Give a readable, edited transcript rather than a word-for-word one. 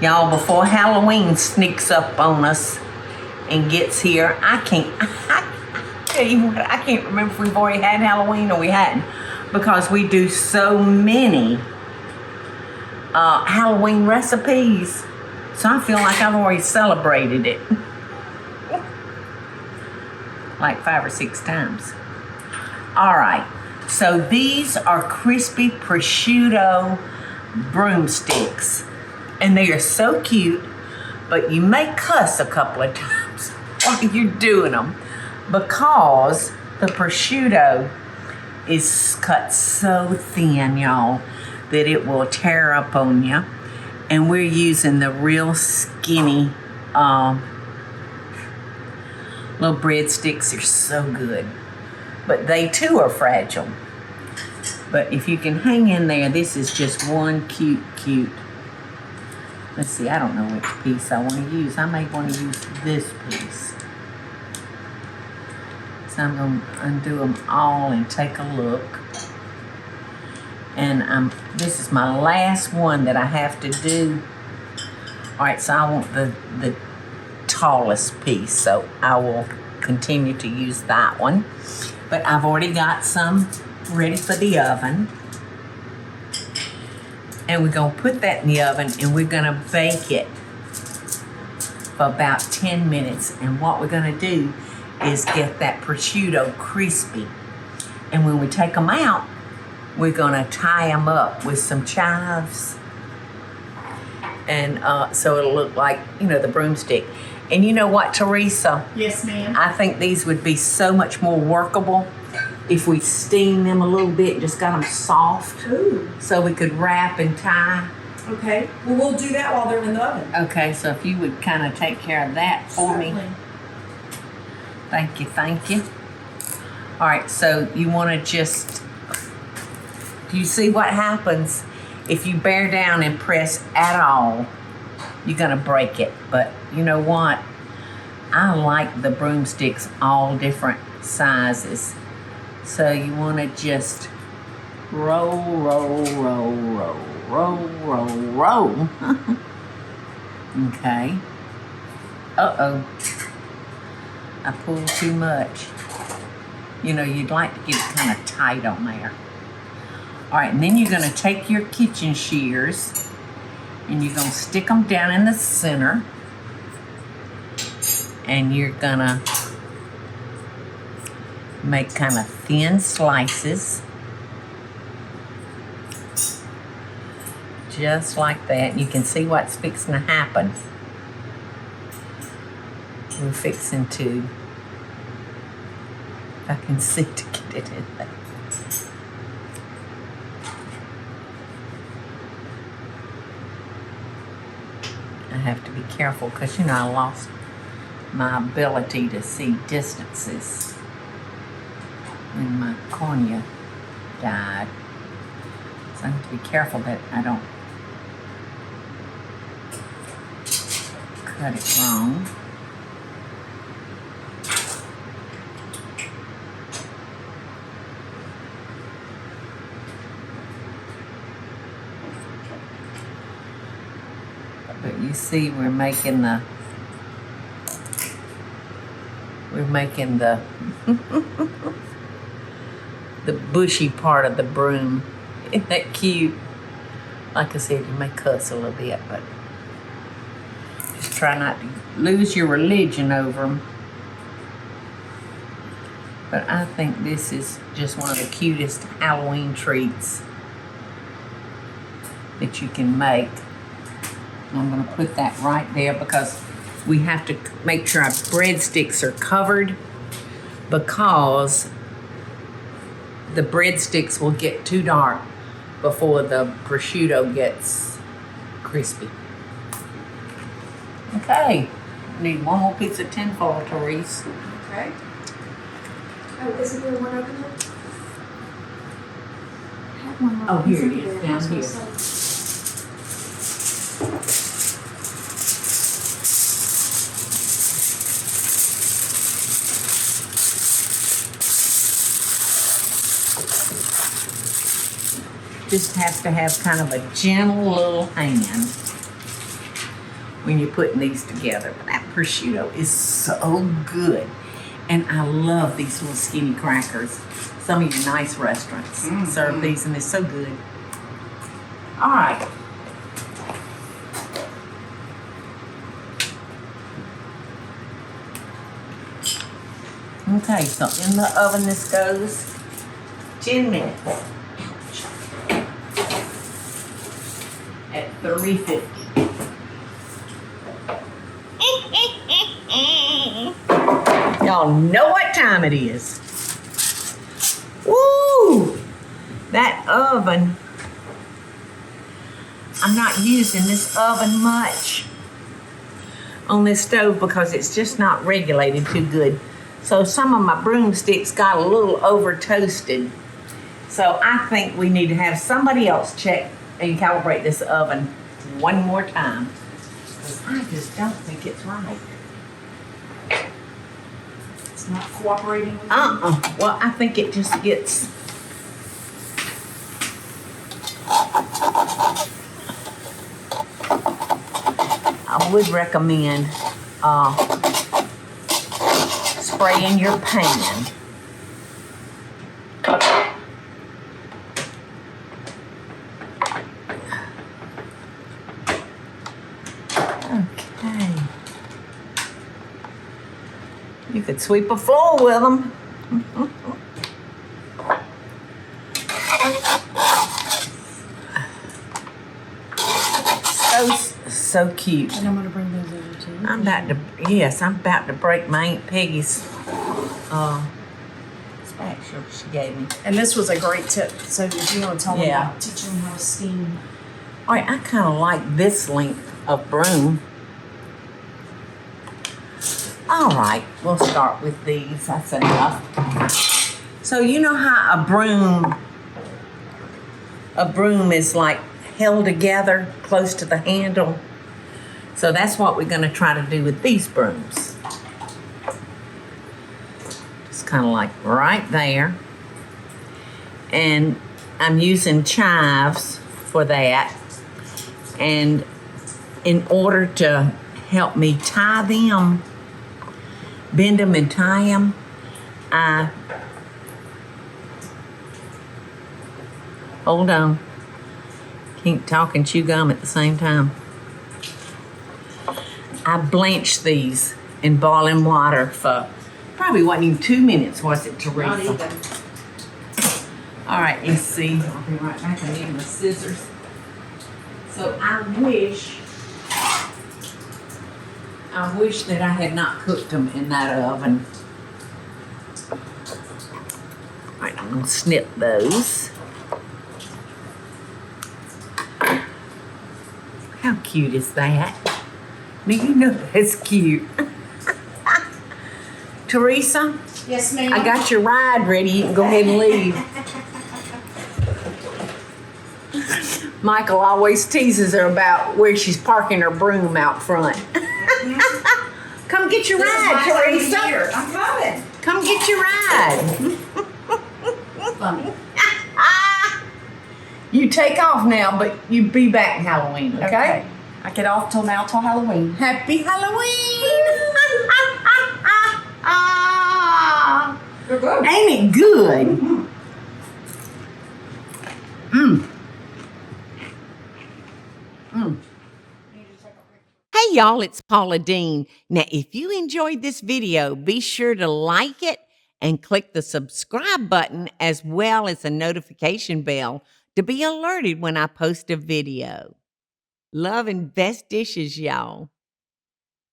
Y'all, before Halloween sneaks up on us and gets here, I tell you what, I can't remember if we've already had Halloween or we hadn't, because we do so many Halloween recipes. So I feel like I've already celebrated it like 5 or 6 times. All right, so these are crispy prosciutto broomsticks, and they are so cute, but you may cuss a couple of times while you're doing them because the prosciutto is cut so thin, y'all, that it will tear up on you. And we're using the real skinny little breadsticks. They're so good, but they too are fragile. But if you can hang in there, this is just one cute. Let's see, I don't know which piece I want to use. I may want to use this piece. So I'm going to undo them all and take a look. And this is my last one that I have to do. All right, so I want the tallest piece, so I will continue to use that one. But I've already got some ready for the oven. And we're gonna put that in the oven and we're gonna bake it for about 10 minutes. And what we're gonna do is get that prosciutto crispy. And when we take them out, we're gonna tie them up with some chives. And so it'll look like, you know, the broomstick. And you know what, Teresa? Yes, ma'am. I think these would be so much more workable if we steam them a little bit, just got them soft. Ooh. So we could wrap and tie. Okay. Well, we'll do that while they're in the oven. Okay, so if you would kind of take care of that for me. Thank you. All right, so you want to just, do you see what happens if you bear down and press at all? You're going to break it. But you know what? I like the broomsticks all different sizes. So you want to just roll. Okay. Uh-oh. I pulled too much. You know, you'd like to get it kind of tight on there. All right, and then you're going to take your kitchen shears and you're going to stick them down in the center. And you're going to make kind of thin slices. Just like that. You can see what's fixing to happen. We're fixing to, if I can see to get it in there. I have to be careful because, you know, I lost my ability to see distances when my cornea died. So I have to be careful that I don't cut it wrong. But you see, we're making the the bushy part of the broom. Isn't that cute? Like I said, you may cuss a little bit, but just try not to lose your religion over them. But I think this is just one of the cutest Halloween treats that you can make. And I'm going to put that right there because we have to make sure our breadsticks are covered, because the breadsticks will get too dark before the prosciutto gets crispy. Okay, need one more piece of tin foil, Therese. Okay. Oh, isn't there one over there? I have one more. Oh, here it is, down here. Just have to have kind of a gentle little hand. when you're putting these together. But that prosciutto is so good. And I love these little skinny crackers. Some of your nice restaurants serve these, and they're so good. All right. Okay, so in the oven this goes 10 minutes at 350. Y'all know what time it is. Woo! That oven, I'm not using this oven much on this stove because it's just not regulated too good. So some of my broomsticks got a little over toasted. So I think we need to have somebody else check and calibrate this oven one more time, because I just don't think it's right. It's not cooperating with you? Well, I think it just gets... I would recommend spraying your pan. Okay. You could sweep a floor with them. So cute. And I'm gonna bring those over to you. I'm about to break my Aunt Peggy's spatula she gave me. And this was a great tip. So if you want to tell them Yeah. about teaching them how to steam. All right, I kind of like this length of broom. All right, we'll start with these. That's enough. So you know how a broom is like held together close to the handle? So that's what we're going to try to do with these brooms. Just kind of like right there. And I'm using chives for that. And in order to help me tie them, bend them and tie them, hold on. Can't talk and chew gum at the same time. I blanched these in boiling water for probably wasn't even 2 minutes, was it, Teresa? Not even. All right, let's see. I'll be right back. I need my scissors. So I wish that I had not cooked them in that oven. All right, I'm gonna snip those. How cute is that? Now you know that's cute. Teresa, Yes, ma'am. I got your ride ready. You can go ahead and leave. Michael always teases her about where she's parking her broom out front. Come get your ride, Teresa. I'm coming. Come get your ride. Funny. You take off now, but you be back Halloween, okay? I get off till Halloween. Happy Halloween! They're good. Ain't it good? Hey y'all, it's Paula Deen. Now, if you enjoyed this video, be sure to like it and click the subscribe button as well as the notification bell to be alerted when I post a video. Love and best dishes, y'all.